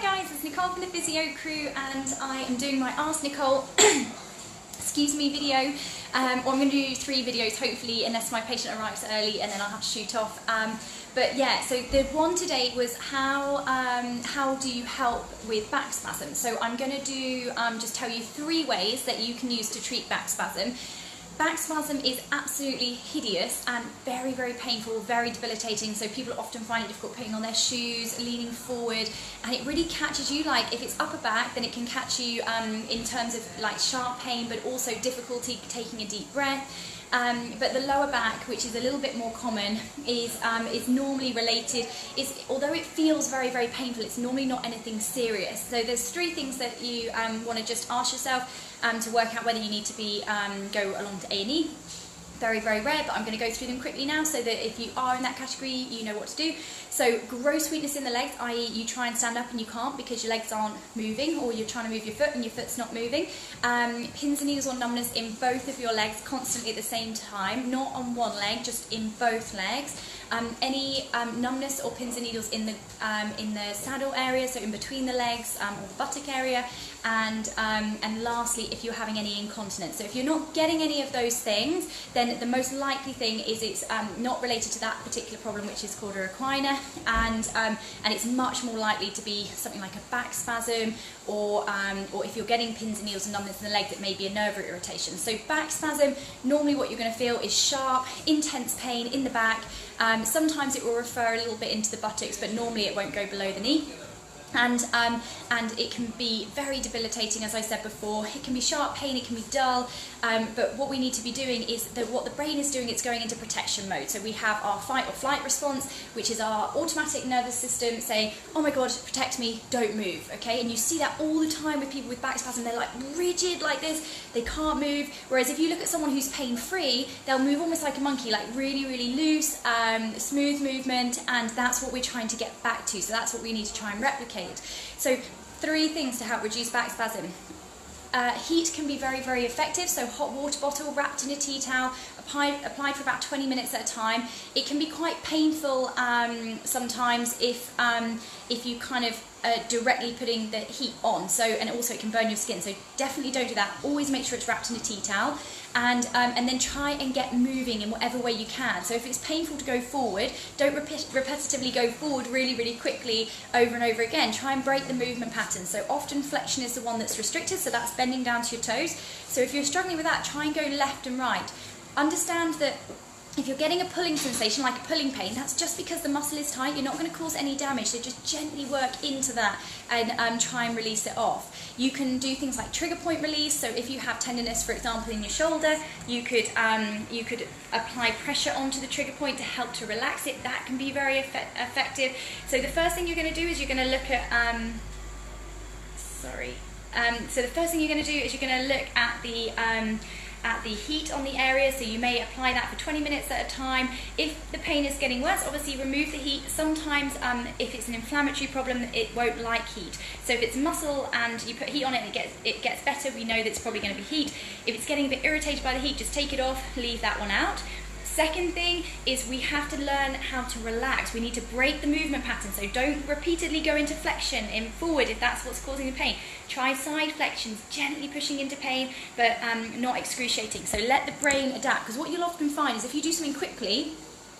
guys, it's Nicole from the Physio crew and I am doing my Ask Nicole excuse me video, or I'm going to do 3 videos hopefully, unless my patient arrives early and then I'll have to shoot off. But yeah, so the one today was how do you help with back spasm. So I'm going to do just tell you 3 ways that you can use to treat back spasm. Back spasm is absolutely hideous and very, very painful, very debilitating, so people often find it difficult putting on their shoes, leaning forward, and it really catches you. Like if it's upper back, then it can catch you in terms of like sharp pain, but also difficulty taking a deep breath. But the lower back, which is a little bit more common, is normally related. Although it feels very, very painful, it's normally not anything serious. So there's 3 things that you want to just ask yourself to work out whether you need to go along to A&E. Very, very rare, but I'm going to go through them quickly now so that if you are in that category, you know what to do. So gross weakness in the legs, i.e. you try and stand up and you can't because your legs aren't moving, or you're trying to move your foot and your foot's not moving. Pins and needles or numbness in both of your legs constantly at the same time, not on one leg, just in both legs. Any numbness or pins and needles in the saddle area, so in between the legs or the buttock area, and lastly, if you're having any incontinence. So if you're not getting any of those things, then the most likely thing is it's not related to that particular problem, which is called a recliner, and it's much more likely to be something like a back spasm, or if you're getting pins and needles and numbness in the leg, that may be a nerve irritation. So back spasm, normally what you're going to feel is sharp, intense pain in the back. Sometimes it will refer a little bit into the buttocks, but normally it won't go below the knee. And it can be very debilitating, as I said before. It can be sharp pain, it can be dull, but what we need to be doing is what the brain is doing, it's going into protection mode. So we have our fight or flight response, which is our automatic nervous system saying, oh my god, protect me, don't move, okay? And you see that all the time with people with back spasm. They're like rigid like this, they can't move. Whereas if you look at someone who's pain-free, they'll move almost like a monkey, like really, really loose, smooth movement, and that's what we're trying to get back to. So that's what we need to try and replicate. So 3 things to help reduce back spasm. Heat can be very, very effective, so hot water bottle wrapped in a tea towel, applied for about 20 minutes at a time. It can be quite painful sometimes if you kind of directly putting the heat on, and also it can burn your skin, so definitely don't do that. Always make sure it's wrapped in a tea towel, and then try and get moving in whatever way you can. So if it's painful to go forward, don't repetitively go forward really, really quickly over and over again. Try and break the movement pattern. So often flexion is the one that's restricted, so that's bending down to your toes. So if you're struggling with that, try and go left and right. Understand that if you're getting a pulling sensation, like a pulling pain, that's just because the muscle is tight. You're not going to cause any damage, so just gently work into that and try and release it off. You can do things like trigger point release, so if you have tenderness, for example, in your shoulder, you could apply pressure onto the trigger point to help to relax it. That can be very effective. So the first thing you're going to do is you're going to look at, so the first thing you're going to do is you're going to look at the heat on the area, so you may apply that for 20 minutes at a time. If the pain is getting worse, obviously remove the heat. Sometimes if it's an inflammatory problem, it won't like heat. So if it's muscle and you put heat on it and it gets better, we know that it's probably going to be heat. If it's getting a bit irritated by the heat, just take it off, leave that one out. Second thing is we have to learn how to relax. We need to break the movement pattern, so don't repeatedly go into flexion in forward if that's what's causing the pain. Try side flexions, gently pushing into pain, but not excruciating. So let the brain adapt, because what you'll often find is if you do something quickly,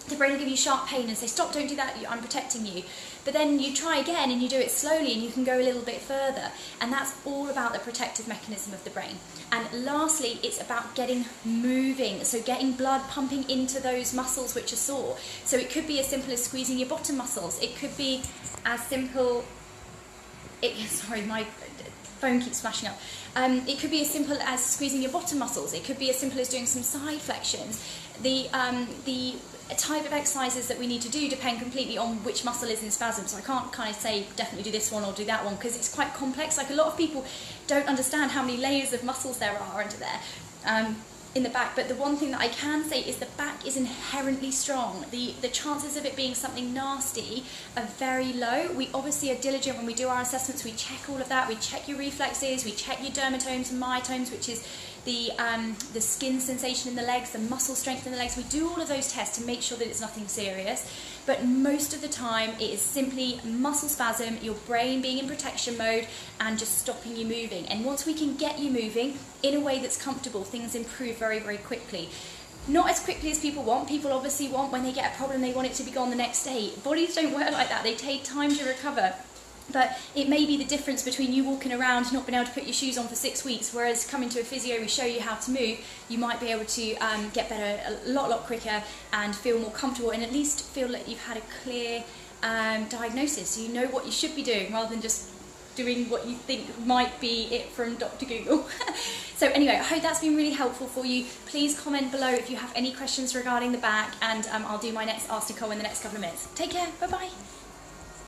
the brain will give you sharp pain and say, stop, don't do that, I'm protecting you. But then you try again and you do it slowly and you can go a little bit further. And that's all about the protective mechanism of the brain. And lastly, it's about getting moving, so getting blood pumping into those muscles which are sore. So it could be as simple as squeezing your bottom muscles. It could be as simple, sorry, my phone keeps flashing up. It could be as simple as squeezing your bottom muscles. It could be as simple as doing some side flexions. The type of exercises that we need to do depend completely on which muscle is in spasm, so I can't kind of say definitely do this one or do that one, because it's quite complex. Like a lot of people don't understand how many layers of muscles there are under there. in the back, but the one thing that I can say is the back is inherently strong. The chances of it being something nasty are very low. We obviously are diligent when we do our assessments. We check all of that. We check your reflexes, we check your dermatomes and myotomes, which is the skin sensation in the legs, the muscle strength in the legs. We do all of those tests to make sure that it's nothing serious, but most of the time it is simply muscle spasm, your brain being in protection mode and just stopping you moving. And once we can get you moving in a way that's comfortable, things improve very, very quickly. Not as quickly as people want. People obviously want, when they get a problem, they want it to be gone the next day. Bodies don't work like that. They take time to recover. But it may be the difference between you walking around not being able to put your shoes on for 6 weeks, whereas coming to a physio, we show you how to move, you might be able to get better a lot quicker and feel more comfortable, and at least feel like you've had a clear diagnosis. You know what you should be doing rather than just doing what you think might be it from Dr. Google. So anyway, I hope that's been really helpful for you. Please comment below if you have any questions regarding the back, and I'll do my next Ask Nicole in the next couple of minutes. Take care, bye bye.